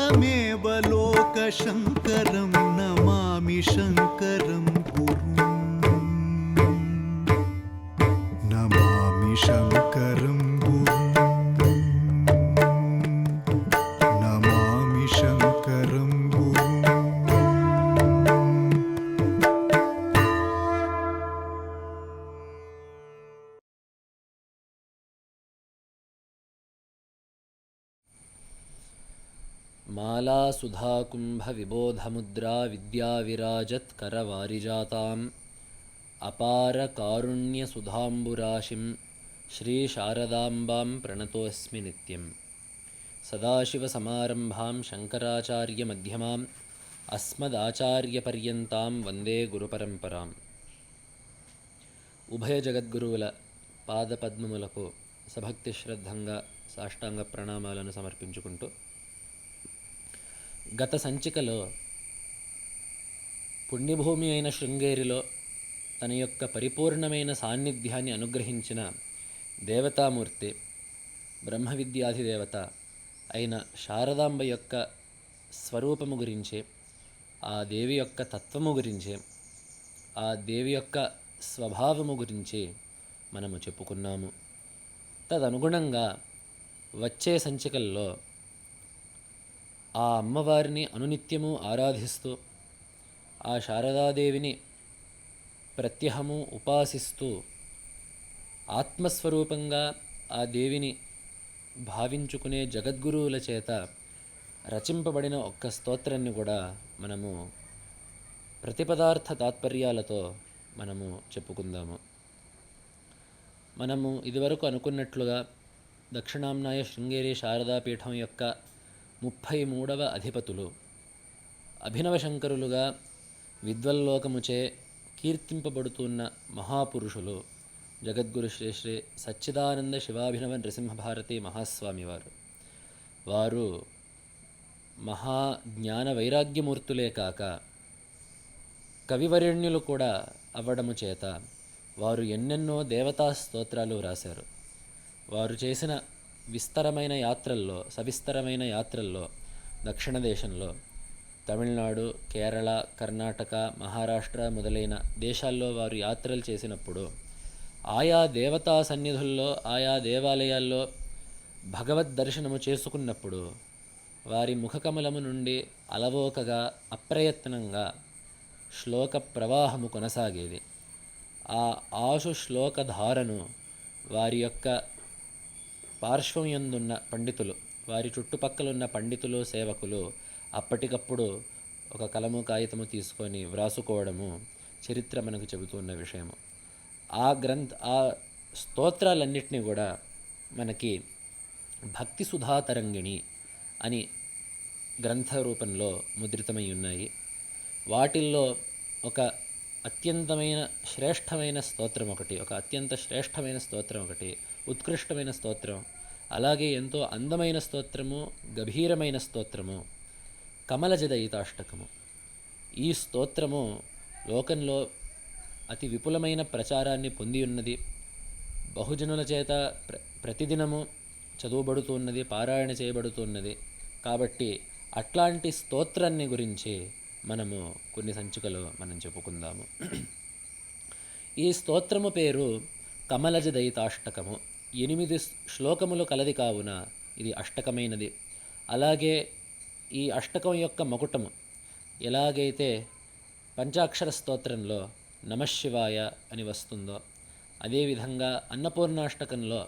त्वमेव लोकशङ्करं नमामि शङ्करं गुरुं नमामि शङ्करं गुरुं नमामि शङ्करं गुरुं। माला सुधाकुम्भ विबोधमुद्रा विद्याविराजत्करवारिजाताम् अपार कारुण्य सुधाम्बुराशिं श्रीशारदाम्बां प्रणतोऽस्मि नित्यं। सदाशिवसमारम्भां शङ्कराचार्यमध्यमाम् अस्मदाचार्यपर्यन्तां वन्दे गुरुपरम्पराम्। ఉభయ జగద్గురువుల పాదపద్మములకు సభక్తి శ్రద్ధంగా సాష్టాంగ ప్రణామాలను సమర్పించుకుంటూ, గత సంచికలో పుణ్యభూమి అయిన శృంగేరిలో తన యొక్క పరిపూర్ణమైన సాన్నిధ్యాన్ని అనుగ్రహించిన దేవతామూర్తి బ్రహ్మ విద్యాధిదేవత అయిన శారదాంబ యొక్క స్వరూపము గురించి, ఆ దేవి యొక్క తత్వము గురించి, ఆ దేవి యొక్క స్వభావము గురించి మనము చెప్పుకున్నాము. తదనుగుణంగా వచ్చే సంచికల్లో ఆ అమ్మవారిని అనునిత్యము ఆరాధిస్తూ, ఆ శారదాదేవిని ప్రత్యహము ఉపాసిస్తూ, ఆత్మస్వరూపంగా ఆ దేవిని భావించుకునే జగద్గురువుల చేత రచింపబడిన ఒక్క స్తోత్రాన్ని కూడా మనము ప్రతిపదార్థ తాత్పర్యాలతో మనము చెప్పుకుందాము. మనము ఇదివరకు అనుకున్నట్లుగా దక్షిణాంనాయ శృంగేరి శారదాపీఠం యొక్క 33వ అధిపతులు అభినవ శంకరులుగా విద్వల్లోకముచే కీర్తింపబడుతున్న మహాపురుషులు జగద్గురు శ్రీ శ్రీ సచ్చిదానంద శివాభినవ నృసింహభారతి మహాస్వామివారు. వారు మహాజ్ఞాన వైరాగ్యమూర్తులే కాక కవివరేణ్యులు కూడా అవ్వడము చేత వారు ఎన్నెన్నో దేవతా స్తోత్రాలు రాశారు. వారు చేసిన సవిస్తరమైన యాత్రల్లో దక్షిణ దేశంలో తమిళనాడు, కేరళ, కర్ణాటక, మహారాష్ట్ర మొదలైన దేశాల్లో వారు యాత్రలు చేసినప్పుడు ఆయా దేవతా సన్నిధుల్లో, ఆయా దేవాలయాల్లో భగవద్ దర్శనము చేసుకున్నప్పుడు వారి ముఖకమలము నుండి అలవోకగా అప్రయత్నంగా శ్లోక ప్రవాహము కొనసాగేది. ఆ ఆశు శ్లోకధారను వారి యొక్క పార్శ్వయందున్న పండితులు, వారి చుట్టుపక్కలున్న పండితులు, సేవకులు అప్పటికప్పుడు ఒక కలము కాగితము తీసుకొని వ్రాసుకోవడము చరిత్ర మనకు చెబుతున్న విషయము. ఆ స్తోత్రాలన్నింటినీ కూడా మనకి భక్తి సుధాతరంగిణి అని గ్రంథ రూపంలో ముద్రితమై ఉన్నాయి. వాటిల్లో ఒక అత్యంతమైన శ్రేష్టమైన స్తోత్రం ఒకటి, ఉత్కృష్టమైన స్తోత్రం, అలాగే ఎంతో అందమైన స్తోత్రము, గభీరమైన స్తోత్రము కమలజదయితాష్టకము. ఈ స్తోత్రము లోకంలో అతి విపులమైన ప్రచారాన్ని పొంది ఉన్నది. బహుజనుల చేత ప్రతిదినము చదువుబడుతున్నది, పారాయణ చేయబడుతున్నది. కాబట్టి అట్లాంటి స్తోత్రాన్ని గురించి మనము కొన్ని సంచికలు చెప్పుకుందాము. ఈ స్తోత్రము పేరు కమలజదయితాష్టకము. 8 శ్లోకములు కలది కావున ఇది అష్టకమైనది. అలాగే ఈ అష్టకం యొక్క మకుటము ఎలాగైతే పంచాక్షర స్తోత్రంలో నమశివాయ అని వస్తుందో, అదేవిధంగా అన్నపూర్ణాష్టకంలో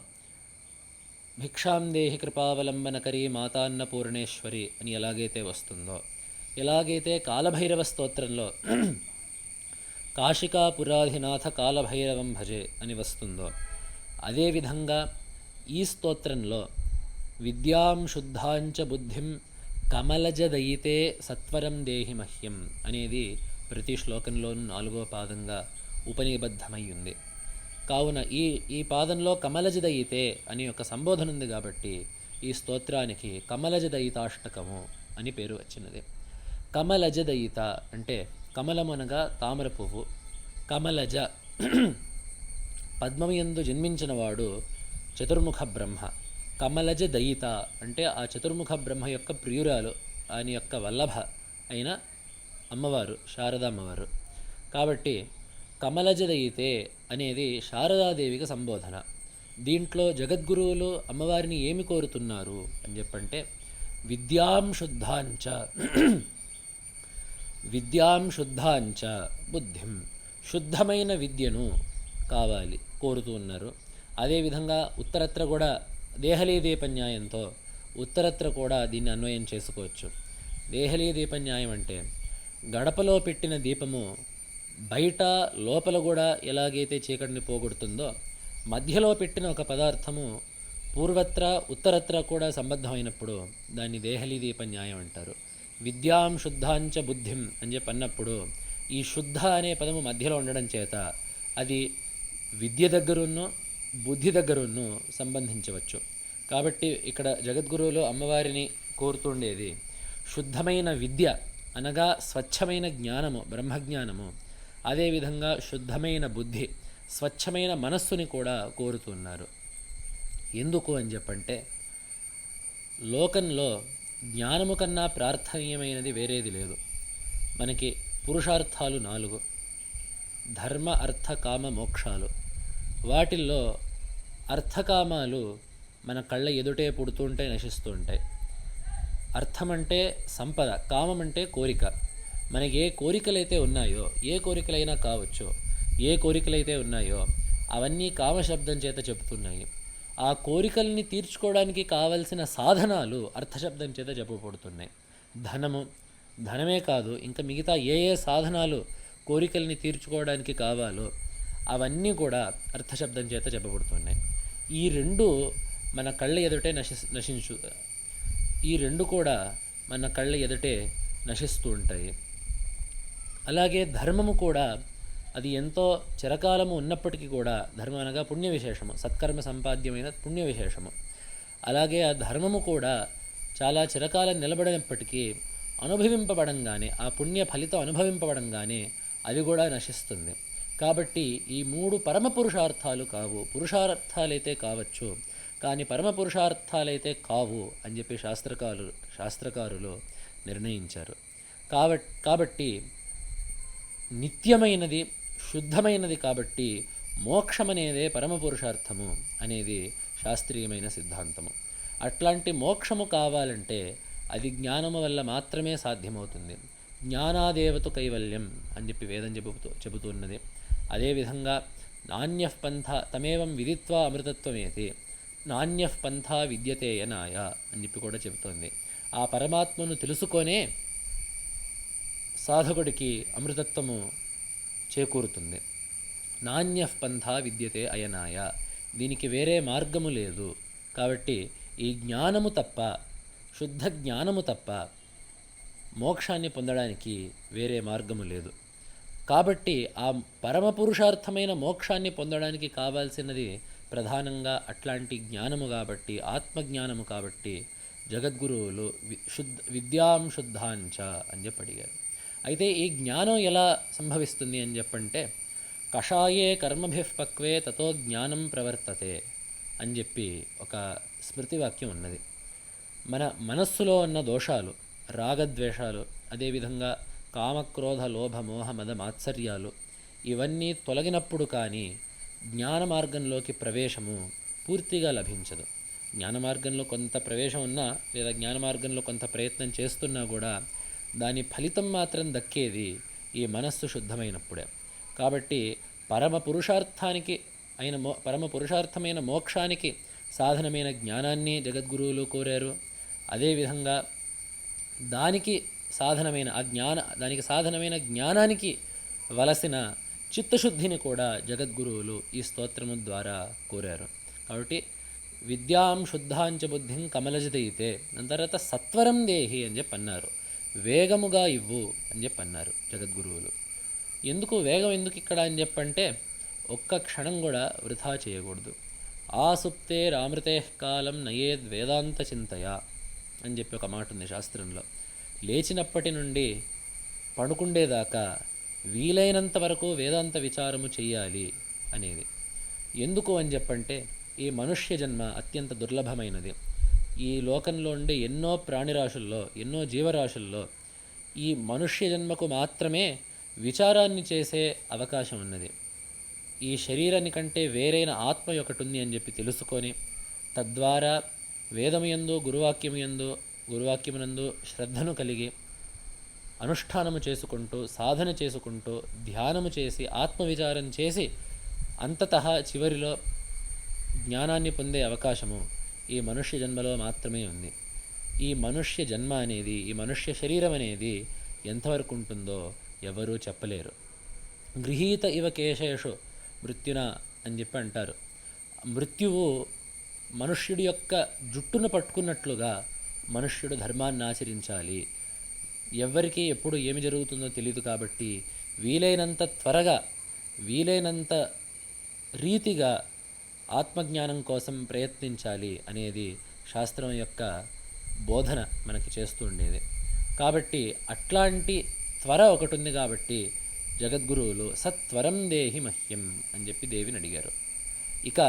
భిక్షాం దేహి కృపావలంబనకరీ మాతాన్నపూర్ణేశ్వరి అని ఎలాగైతే వస్తుందో, ఎలాగైతే కాలభైరవ స్తోత్రంలో కాశికాపురాధినాథ కాలభైరవం భజే అని వస్తుందో, అదేవిధంగా ఈ స్తోత్రంలో విద్యాం శుద్ధాంచ బుద్ధిం కమలజదయితే సత్వరం దేహి మహ్యం అనేది ప్రతి శ్లోకంలోనూ 4వ పాదంగా ఉపనిబద్ధమై ఉంది. కావున ఈ పాదంలో కమలజదయితే అని ఒక సంబోధన ఉంది కాబట్టి ఈ స్తోత్రానికి కమలజదయితాష్టకము అని పేరు వచ్చినది. కమలజదయిత అంటే కమలమనగా తామర పువ్వు. కమలజ పద్మయందు జన్మించినవాడు చతుర్ముఖ బ్రహ్మ. కమలజ దయిత అంటే ఆ చతుర్ముఖ బ్రహ్మ యొక్క ప్రియురాలు ఆయన యొక్క వల్లభ అయిన అమ్మవారు శారదామ్మవారు. కాబట్టి కమలజదయితే అనేది శారదాదేవికి సంబోధన. దీంట్లో జగద్గురువులు అమ్మవారిని ఏమి కోరుతున్నారు అని చెప్పంటే విద్యాం శుద్ధాంచ బుద్ధిం, శుద్ధమైన విద్యను కావాలి కోరుతూ ఉన్నారు. అదేవిధంగా ఉత్తరత్ర కూడా దేహలీ దీపన్యాయంతో ఉత్తరత్ర కూడా దీన్ని అన్వయం చేసుకోవచ్చు. దేహలీ దీపన్యాయం అంటే గడపలో పెట్టిన దీపము బయట లోపల కూడా ఎలాగైతే చీకటిని పోగొడుతుందో మధ్యలో పెట్టిన ఒక పదార్థము పూర్వత్ర ఉత్తరత్ర కూడా సంబద్ధమైనప్పుడు దాన్ని దేహలీ దీపన్యాయం అంటారు. విద్యాం శుద్ధాంచ బుద్ధిం అని చెప్పి అన్నప్పుడు ఈ శుద్ధ అనే పదము మధ్యలో ఉండడం చేత అది విద్య దగ్గరున్నో బుద్ధి దగ్గరున్నో సంబంధించవచ్చు. కాబట్టి ఇక్కడ జగద్గురువులు అమ్మవారిని కోరుతుండేది శుద్ధమైన విద్య అనగా స్వచ్ఛమైన జ్ఞానము, బ్రహ్మజ్ఞానము, అదేవిధంగా శుద్ధమైన బుద్ధి, స్వచ్ఛమైన మనస్సుని కూడా కోరుతున్నారు. ఎందుకు అని చెప్పంటే లోకంలో జ్ఞానము కన్నా ప్రార్థనీయమైనది వేరేది లేదు. మనకి పురుషార్థాలు 4: ధర్మ అర్థ కామ మోక్షాలు. వాటిల్లో అర్థకామాలు మన కళ్ళ ఎదుటే పుడుతుంటే నశిస్తూ ఉంటాయి. అర్థమంటే సంపద, కామమంటే కోరిక. మనకి ఏ కోరికలైతే ఉన్నాయో, ఏ కోరికలైనా కావచ్చు, ఏ కోరికలైతే ఉన్నాయో అవన్నీ కామశబ్దం చేత చెబుతున్నాయి. ఆ కోరికల్ని తీర్చుకోవడానికి కావలసిన సాధనాలు అర్థశబ్దం చేత చెప్పబడుతున్నాయి. ధనమే కాదు, ఇంకా మిగతా ఏ ఏ సాధనాలు కోరికల్ని తీర్చుకోవడానికి కావాలో అవన్నీ కూడా అర్థశబ్దం చేత చెప్పబడుతున్నాయి. ఈ రెండు మన కళ్ళ ఎదుటే ఈ రెండు కూడా మన కళ్ళ ఎదుటే నశిస్తూ ఉంటాయి. అలాగే ధర్మము కూడా అది ఎంతో చిరకాలము ఉన్నప్పటికీ కూడా, ధర్మం అనగా పుణ్య విశేషము, సత్కర్మ సంపాద్యమైన పుణ్య విశేషము. అలాగే ఆ ధర్మము కూడా చాలా చిరకాలం నిలబడినప్పటికీ అనుభవింపబడంగానే, ఆ పుణ్య ఫలితం అనుభవింపబడంగానే అది కూడా నశిస్తుంది. కాబట్టి ఈ 3 పరమ పురుషార్థాలు కావు. పురుషార్థాలైతే కావచ్చు, కానీ పరమ పురుషార్థాలైతే కావు అని చెప్పి శాస్త్రకారులు నిర్ణయించారు. కాబట్టి నిత్యమైనది, శుద్ధమైనది కాబట్టి మోక్షమనేదే పరమ పురుషార్థము అనేది శాస్త్రీయమైన సిద్ధాంతము. అట్లాంటి మోక్షము కావాలంటే అది జ్ఞానము వల్ల మాత్రమే సాధ్యమవుతుంది. జ్ఞానాదేవతు కైవల్యం అని చెప్పి వేదం చెబుతున్నది. అదేవిధంగా నాణ్యః పంథ తమేవం విదిత్వా అమృతత్వమేతి, నాణ్యః పంథ విద్యతే యనాయ అని చెప్పి కూడా చెబుతోంది. ఆ పరమాత్మను తెలుసుకొనే సాధకుడికి అమృతత్వము చేకూరుతుంది. నాణ్యః పంథ విద్యతే అయనాయ, దీనికి వేరే మార్గము లేదు. కాబట్టి ఈ జ్ఞానము తప్ప, శుద్ధ జ్ఞానము తప్ప మోక్షాన్ని పొందడానికి వేరే మార్గము లేదు. కాబట్టి ఆ పరమ పురుషార్థమైన మోక్షాన్ని పొందడానికి కావాల్సినది ప్రధానంగా అట్లాంటి జ్ఞానము కాబట్టి, ఆత్మజ్ఞానము కాబట్టి జగద్గురువులు విద్యాం శుద్ధాంచ అని చెప్పి అడిగారు. అయితే ఈ జ్ఞానం ఎలా సంభవిస్తుంది అని చెప్పంటే కషాయే కర్మభిః పక్వే తతో జ్ఞానం ప్రవర్తతే అని చెప్పి ఒక స్మృతివాక్యం ఉన్నది. మన మనస్సులో ఉన్న దోషాలు, రాగద్వేషాలు, అదేవిధంగా కామక్రోధ లోభ మోహ మద మాత్సర్యాలు ఇవన్నీ తొలగినప్పుడు కానీ జ్ఞాన మార్గంలోకి ప్రవేశము పూర్తిగా లభించదు. జ్ఞాన మార్గంలో కొంత ప్రవేశం ఉన్నా లేదా జ్ఞాన మార్గంలో కొంత ప్రయత్నం చేస్తున్నా కూడా దాని ఫలితం మాత్రం దక్కేది ఈ మనస్సు శుద్ధమైనప్పుడే. కాబట్టి పరమ పురుషార్థమైన మోక్షానికి సాధనమైన జ్ఞానాన్ని జగద్గురువులు కోరారు. అదేవిధంగా దానికి సాధనమైన జ్ఞానానికి వలసిన చిత్తశుద్ధిని కూడా జగద్గురువులు ఈ స్తోత్రము ద్వారా కోరారు. కాబట్టి విద్యాం శుద్ధాంచ బుద్ధిం కమలజదయితే, దాని తర్వాత సత్వరం దేహి అని చెప్పి అన్నారు. వేగముగా ఇవ్వు అని చెప్పి అన్నారు జగద్గురువులు. వేగం ఎందుకు ఇక్కడ అని చెప్పంటే ఒక్క క్షణం కూడా వృధా చేయకూడదు. ఆసుప్తే రామృతే కాలం నయేద్ వేదాంత చింతయ అని చెప్పి ఒక మాట ఉంది శాస్త్రంలో. లేచినప్పటి నుండి పడుకుండేదాకా వీలైనంత వరకు వేదాంత విచారము చెయ్యాలి అనేది. ఎందుకు అని చెప్పంటే ఈ మనుష్య జన్మ అత్యంత దుర్లభమైనది. ఈ లోకంలో ఉండే ఎన్నో ప్రాణిరాశుల్లో, ఎన్నో జీవరాశుల్లో ఈ మనుష్య జన్మకు మాత్రమే విచారాన్ని చేసే అవకాశం ఉన్నది. ఈ శరీరాని కంటే వేరైన ఆత్మ ఒకటి ఉంది అని చెప్పి తెలుసుకొని తద్వారా వేదముయందు గురువాక్యమునందు శ్రద్ధను కలిగి అనుష్ఠానము చేసుకుంటూ, సాధన చేసుకుంటూ, ధ్యానము చేసి, ఆత్మవిచారం చేసి అంతతః చివరిలో జ్ఞానాన్ని పొందే అవకాశము ఈ మనుష్య జన్మలో మాత్రమే ఉంది. ఈ మనుష్య జన్మ అనేది, ఈ మనుష్య శరీరం అనేది ఎంతవరకు ఉంటుందో ఎవరూ చెప్పలేరు. గృహీత ఇవ కేశేషు మృత్యున అని చెప్పి అంటారు. మృత్యువు మనుష్యుడి యొక్క జుట్టును పట్టుకున్నట్లుగా మనుష్యుడు ధర్మాన్ని ఆచరించాలి. ఎవరికి ఎప్పుడు ఏమి జరుగుతుందో తెలియదు కాబట్టి వీలైనంత త్వరగా, వీలైనంత రీతిగా ఆత్మజ్ఞానం కోసం ప్రయత్నించాలి అనేది శాస్త్రం యొక్క బోధన మనకి చేస్తూ ఉండేది. కాబట్టి అట్లాంటి త్వర ఒకటి ఉంది కాబట్టి జగద్గురువులు సత్వరం దేహి మహ్యం అని చెప్పి దేవిని అడిగారు. ఇక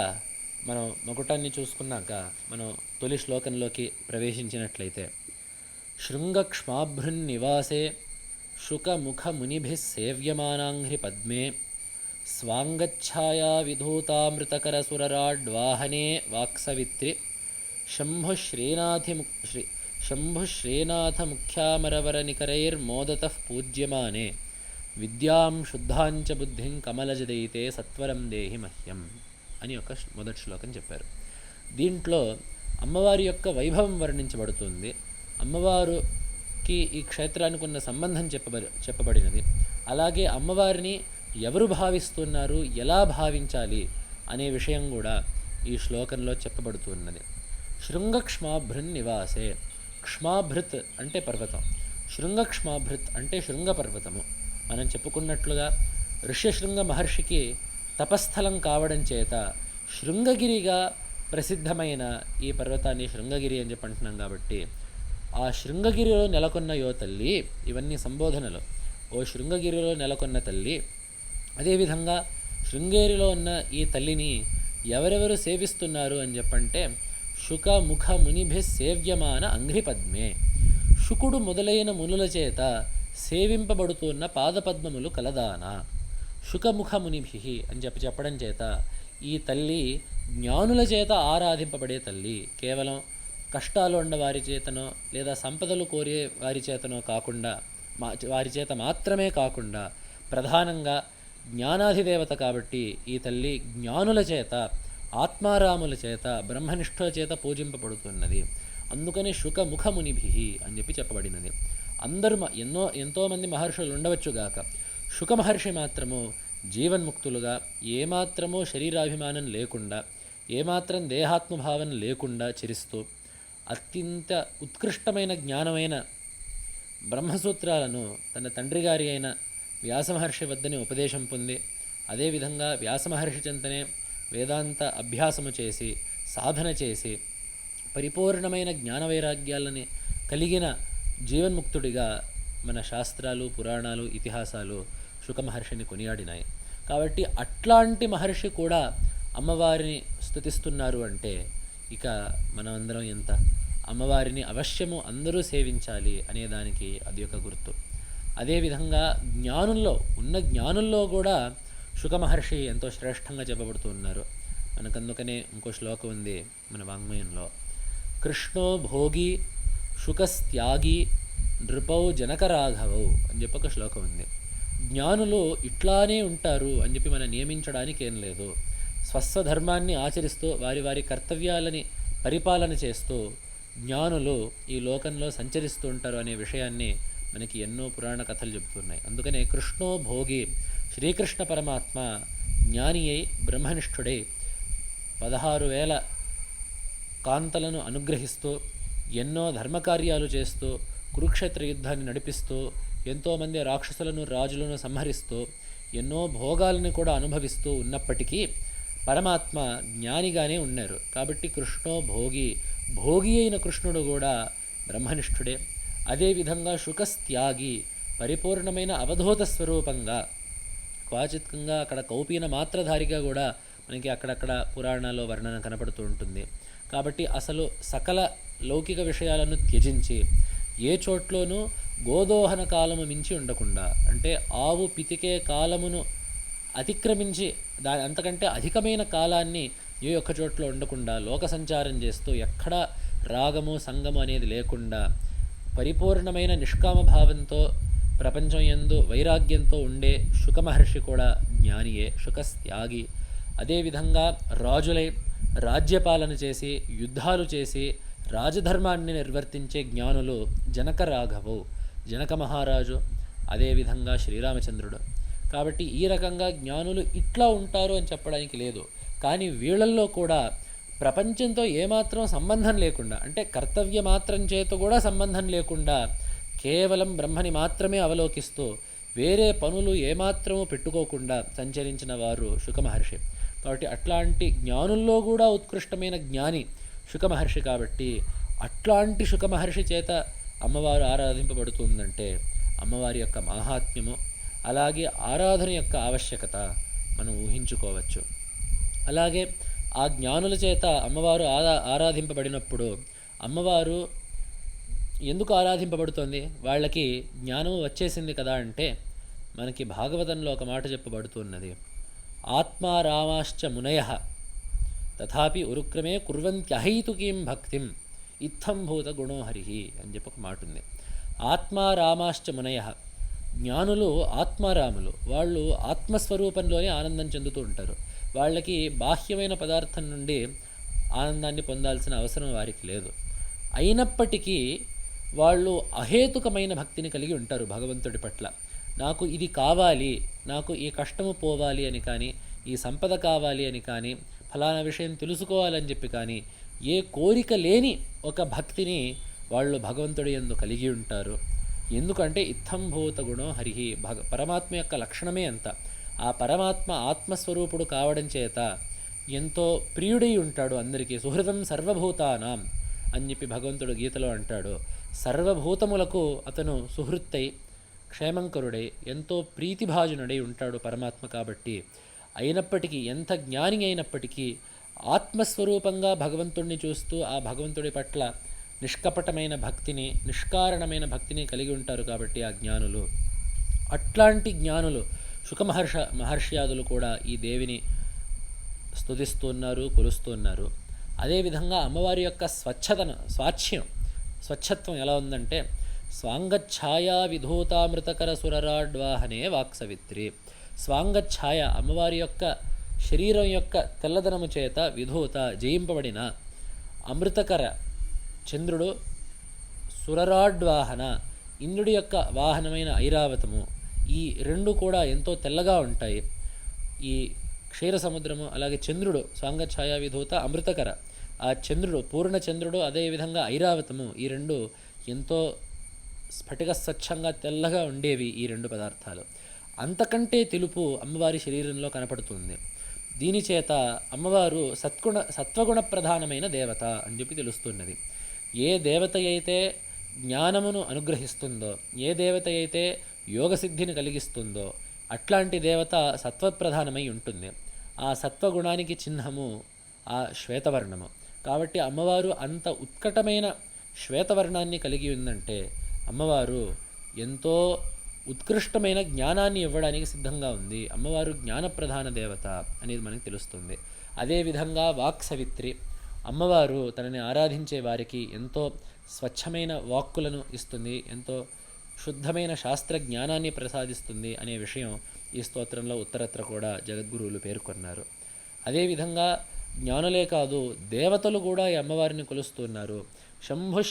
మనం మకుటాన్ని చూసుకున్నాక మనం తొలి శ్లోకంలోకి ప్రవేశించినట్లయితే, శృంగక్ష్మాభృన్నివాసే శుకముఖమునిభిः సేవ్యమానాంఘ్రి పద్మే స్వాంగచ్ఛాయా విధూతామృతకరసురరాడ్వాహనే వాక్సవిత్రి శంభుశ్రీనాథముఖ్యామరవరనికరైర్మోదతః పూజ్యమానే విద్యాం శుద్ధాంచ బుద్ధిం కమలజదయితే సత్వరం దేహి మహ్యం అని ఒక మొదటి శ్లోకం చెప్పారు. దీంట్లో అమ్మవారి యొక్క వైభవం వర్ణించబడుతుంది. అమ్మవారికి ఈ క్షేత్రానికి ఉన్న సంబంధం చెప్పబడినది. అలాగే అమ్మవారిని ఎవరు భావిస్తున్నారు, ఎలా భావించాలి అనే విషయం కూడా ఈ శ్లోకంలో చెప్పబడుతున్నది. శృంగక్ష్మాభృన్ నివాసే, క్ష్మాభృత్ అంటే పర్వతం, శృంగక్ష్మాభృత్ అంటే శృంగ పర్వతము. మనం చెప్పుకున్నట్లుగా ఋష్యశృంగ మహర్షికి తపస్థలం కావడం చేత శృంగగిరిగా ప్రసిద్ధమైన ఈ పర్వతాన్ని శృంగగిరి అని చెప్పి అంటున్నాం. కాబట్టి ఆ శృంగగిరిలో నెలకొన్న యో తల్లి, ఇవన్నీ సంబోధనలు, ఓ శృంగగిరిలో నెలకొన్న తల్లి. అదేవిధంగా శృంగేరిలో ఉన్న ఈ తల్లిని ఎవరెవరు సేవిస్తున్నారు అని చెప్పంటే, శుక ముఖ మునిభి సేవ్యమాన అంఘ్రిపద్మే, శుకుడు మొదలైన మునుల చేత సేవింపబడుతున్న పాదపద్మములు కలదానా. శుకముఖ మునిభి అని చెప్పడం చేత ఈ తల్లి జ్ఞానుల చేత ఆరాధింపబడే తల్లి. కేవలం కష్టాలు ఉన్న వారి చేతనో లేదా సంపదలు కోరే వారి చేతనో కాకుండా, వారి చేత మాత్రమే కాకుండా ప్రధానంగా జ్ఞానాధిదేవత కాబట్టి ఈ తల్లి జ్ఞానుల చేత, ఆత్మారాముల చేత, బ్రహ్మనిష్ఠుల చేత పూజింపబడుతున్నది. అందుకని శుకముఖ మునిభి అని చెప్పి చెప్పబడినది. అందరూ ఎంతోమంది మహర్షులు ఉండవచ్చుగాక, శుక మహర్షి మాత్రము జీవన్ముక్తులుగా, ఏమాత్రమూ శరీరాభిమానం లేకుండా, ఏమాత్రం దేహాత్మభావం లేకుండా చరిస్తూ అత్యంత ఉత్కృష్టమైన జ్ఞానమైన బ్రహ్మసూత్రాలను తన తండ్రి గారి అయిన వ్యాసమహర్షి వద్దని ఉపదేశం పొంది, అదేవిధంగా వ్యాసమహర్షి చెంతనే వేదాంత అభ్యాసము చేసి, సాధన చేసి, పరిపూర్ణమైన జ్ఞాన వైరాగ్యాలని కలిగిన జీవన్ముక్తుడిగా మన శాస్త్రాలు, పురాణాలు, ఇతిహాసాలు శుకమహర్షిని కొనియాడినాయి. కాబట్టి అట్లాంటి మహర్షి కూడా అమ్మవారిని స్తుతిస్తున్నారు అంటే ఇక మనమందరం ఎంత, అమ్మవారిని అవశ్యము అందరూ సేవించాలి అనేదానికి అది ఒక గుర్తు. అదేవిధంగా జ్ఞానుల్లో కూడా శుకమహర్షి ఎంతో శ్రేష్టంగా చెప్పబడుతూ ఉన్నారు. మనకందుకనే ఇంకో శ్లోకం ఉంది మన వాంగ్మయంలో, కృష్ణో భోగి శుకస్త్యాగి నృపౌ జనకరాఘవౌ అని చెప్పి ఒక శ్లోకం ఉంది. జ్ఞానులు ఇట్లానే ఉంటారు అని చెప్పి మనం నియమించడానికి ఏం లేదు. స్వస్వధర్మాన్ని ఆచరిస్తూ వారి వారి కర్తవ్యాలని పరిపాలన చేస్తూ జ్ఞానులు ఈ లోకంలో సంచరిస్తూ ఉంటారు అనే విషయాన్ని మనకి ఎన్నో పురాణ కథలు చెబుతున్నాయి. అందుకనే కృష్ణో భోగి, శ్రీకృష్ణ పరమాత్మ జ్ఞాని అయి బ్రహ్మనిష్ఠుడై 16,000 కాంతలను అనుగ్రహిస్తూ, ఎన్నో ధర్మకార్యాలు చేస్తూ, కురుక్షేత్ర యుద్ధాన్ని నడిపిస్తూ, ఎంతోమంది రాక్షసులను, రాజులను సంహరిస్తూ, ఎన్నో భోగాలను కూడా అనుభవిస్తూ ఉన్నప్పటికీ పరమాత్మ జ్ఞానిగానే ఉన్నారు. కాబట్టి కృష్ణో భోగి, భోగి అయిన కృష్ణుడు కూడా బ్రహ్మనిష్ఠుడే. అదేవిధంగా శుకస్త్యాగి, పరిపూర్ణమైన అవధూత స్వరూపంగా, క్వాచిత్కంగా అక్కడ కౌపీన మాత్రధారిగా కూడా మనకి అక్కడక్కడ పురాణాల్లో వర్ణన కనపడుతూ ఉంటుంది. కాబట్టి అసలు సకల లౌకిక విషయాలను త్యజించి ఏ చోట్లోనూ గోదోహన కాలము మించి ఉండకుండా, అంటే ఆవు పితికే కాలమును అతిక్రమించి అంతకంటే అధికమైన కాలాన్ని ఏ ఒక్క చోట్ల ఉండకుండా లోక సంచారం చేస్తూ ఎక్కడ రాగము సంగము అనేది లేకుండా పరిపూర్ణమైన నిష్కామ భావంతో ప్రపంచం యందు వైరాగ్యంతో ఉండే శుకమహర్షి కూడా జ్ఞానియే, శుకస్త్యాగి. అదేవిధంగా రాజులై రాజ్యపాలన చేసి యుద్ధాలు చేసి రాజధర్మాన్ని నిర్వర్తించే జ్ఞానులు జనక రాఘవు, జనక మహారాజు, అదేవిధంగా శ్రీరామచంద్రుడు. కాబట్టి ఈ రకంగా జ్ఞానులు ఇట్లా ఉంటారు అని చెప్పడానికి లేదు. కానీ వీళ్ళల్లో కూడా ప్రపంచంతో ఏమాత్రం సంబంధం లేకుండా, అంటే కర్తవ్య మాత్రం చేత కూడా సంబంధం లేకుండా కేవలం బ్రహ్మని మాత్రమే అవలోకిస్తూ వేరే పనులు ఏమాత్రము పెట్టుకోకుండా సంచరించిన వారు శుకమహర్షి. కాబట్టి అట్లాంటి జ్ఞానుల్లో కూడా ఉత్కృష్టమైన జ్ఞాని శుకమహర్షి. కాబట్టి అట్లాంటి శుకమహర్షి చేత అమ్మవారు ఆరాధింపబడుతుందంటే అమ్మవారి యొక్క మాహాత్మ్యము, అలాగే ఆరాధన యొక్క ఆవశ్యకత మనం ఊహించుకోవచ్చు. అలాగే ఆ జ్ఞానుల చేత అమ్మవారు ఆరాధింపబడినప్పుడు అమ్మవారు ఎందుకు ఆరాధింపబడుతోంది? వాళ్ళకి జ్ఞానం వచ్చేసింది కదా అంటే మనకి భాగవతంలో ఒక మాట చెప్పబడుతున్నది, ఆత్మారామాశ్చ మునయః తథాపి ఉరుక్రమే కుర్వంత్యహైతుకీం భక్తిం ఇత్థంభూత గుణో హరిహి అని చెప్పి ఒక మాట ఉంది. ఆత్మారామాశ్చ మునయః, జ్ఞానులు ఆత్మారాములు, వాళ్ళు ఆత్మస్వరూపంలోనే ఆనందం చెందుతూ ఉంటారు. వాళ్ళకి బాహ్యమైన పదార్థం నుండి ఆనందాన్ని పొందాల్సిన అవసరం వారికి లేదు. అయినప్పటికీ వాళ్ళు అహేతుకమైన భక్తిని కలిగి ఉంటారు భగవంతుడి పట్ల. నాకు ఇది కావాలి, నాకు ఈ కష్టము పోవాలి అని కానీ, ఈ సంపద కావాలి అని కానీ, ఫలానా విషయం తెలుసుకోవాలని చెప్పి కానీ ఏ కోరిక లేని ఒక భక్తిని వాళ్ళు భగవంతుడి యందు కలిగి ఉంటారు. ఎందుకంటే ఇత్థంభూత గుణో హరిహి, పరమాత్మ యొక్క లక్షణమే అంత. ఆ పరమాత్మ ఆత్మస్వరూపుడు కావడం చేత ఎంతో ప్రియుడై ఉంటాడు అందరికీ. సుహృదం సర్వభూతానాం అని చెప్పి భగవంతుడు గీతలో అంటాడు. సర్వభూతములకు అతను సుహృత్తై క్షేమంకరుడై ఎంతో ప్రీతిభాజనుడై ఉంటాడు పరమాత్మ. కాబట్టి అయినప్పటికీ ఎంత జ్ఞాని అయినప్పటికీ ఆత్మస్వరూపంగా భగవంతుడిని చూస్తూ ఆ భగవంతుడి పట్ల నిష్కపటమైన భక్తిని, నిష్కారణమైన భక్తిని కలిగి ఉంటారు. కాబట్టి ఆ జ్ఞానులు, అట్లాంటి జ్ఞానులు మహర్ష్యాదులు కూడా ఈ దేవిని స్తుతిస్తున్నారు, కొలుస్తున్నారు. అదేవిధంగా అమ్మవారి యొక్క స్వచ్ఛత్వం ఎలా ఉందంటే, స్వాంగఛాయా విధూతామృతకర సురరాడ్వాహనే వాక్సవిత్రి. స్వాంగఛాయ, అమ్మవారి యొక్క శరీరం యొక్క తెల్లదనము చేత విధూత జయింపబడిన అమృతకర చంద్రుడు, సురరాడ్వాహన ఇంద్రుడి యొక్క వాహనమైన ఐరావతము, ఈ రెండు కూడా ఎంతో తెల్లగా ఉంటాయి. ఈ క్షీర సముద్రము, అలాగే చంద్రుడు స్వాంగఛాయా విధూత అమృతకర, ఆ చంద్రుడు పూర్ణచంద్రుడు, అదేవిధంగా ఐరావతము, ఈ రెండు ఎంతో స్ఫటిక స్వచ్ఛంగా తెల్లగా ఉండేవి ఈ రెండు పదార్థాలు. అంతకంటే తెలుపు అమ్మవారి శరీరంలో కనపడుతుంది. దీని చేత అమ్మవారు సత్వగుణ ప్రధానమైన దేవత అని చెప్పి తెలుస్తున్నది. ఏ దేవత అయితే జ్ఞానమును అనుగ్రహిస్తుందో, ఏ దేవత అయితే యోగసిద్ధిని కలిగిస్తుందో అట్లాంటి దేవత సత్వప్రధానమై ఉంటుంది. ఆ సత్వగుణానికి చిహ్నము ఆ శ్వేతవర్ణము. కాబట్టి అమ్మవారు అంత ఉత్కటమైన శ్వేతవర్ణాన్ని కలిగి ఉందంటే అమ్మవారు ఎంతో ఉత్కృష్టమైన జ్ఞానాన్ని ఇవ్వడానికి సిద్ధంగా ఉంది. అమ్మవారు జ్ఞానప్రధాన దేవత అనేది మనకు తెలుస్తుంది. అదేవిధంగా వాక్సవిత్రి, అమ్మవారు తనని ఆరాధించే వారికి ఎంతో స్వచ్ఛమైన వాక్కులను ఇస్తుంది, ఎంతో శుద్ధమైన శాస్త్ర జ్ఞానాన్ని ప్రసాదిస్తుంది అనే విషయం ఈ స్తోత్రంలో ఉత్తరత్ర కూడా జగద్గురువులు పేర్కొన్నారు. అదేవిధంగా జ్ఞానులే కాదు, దేవతలు కూడా ఈ అమ్మవారిని కొలుస్తున్నారు. శంభు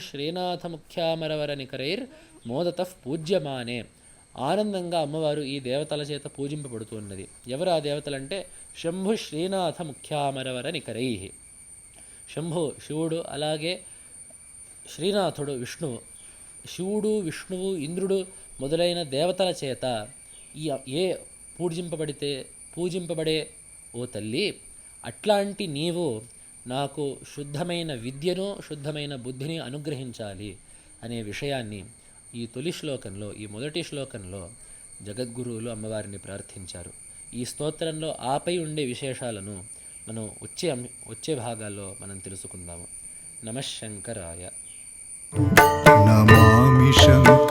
శ్రీనాథ ముఖ్యామరవర నికరైర్ మోదతః పూజ్యమానే. ఆనందంగా అమ్మవారు ఈ దేవతల చేత పూజింపబడుతున్నది. ఎవరు ఆ దేవతలంటే శంభు శ్రీనాథ ముఖ్యామరవర నికరై. శంభు శివుడు, అలాగే శ్రీనాథుడు విష్ణువు. శివుడు, విష్ణువు, ఇంద్రుడు మొదలైన దేవతల చేత ఏ పూజింపబడే ఓ తల్లి, అట్లాంటి నీవు నాకు శుద్ధమైన విద్యను, శుద్ధమైన బుద్ధిని అనుగ్రహించాలి అనే విషయాన్ని ఈ తొలి శ్లోకంలో, ఈ మొదటి శ్లోకంలో జగద్గురువులు అమ్మవారిని ప్రార్థించారు. ఈ స్తోత్రంలో ఆపై ఉండే విశేషాలను మనం వచ్చే భాగాల్లో మనం తెలుసుకుందాము. నమః శంకరాయ. నమామి శంకరం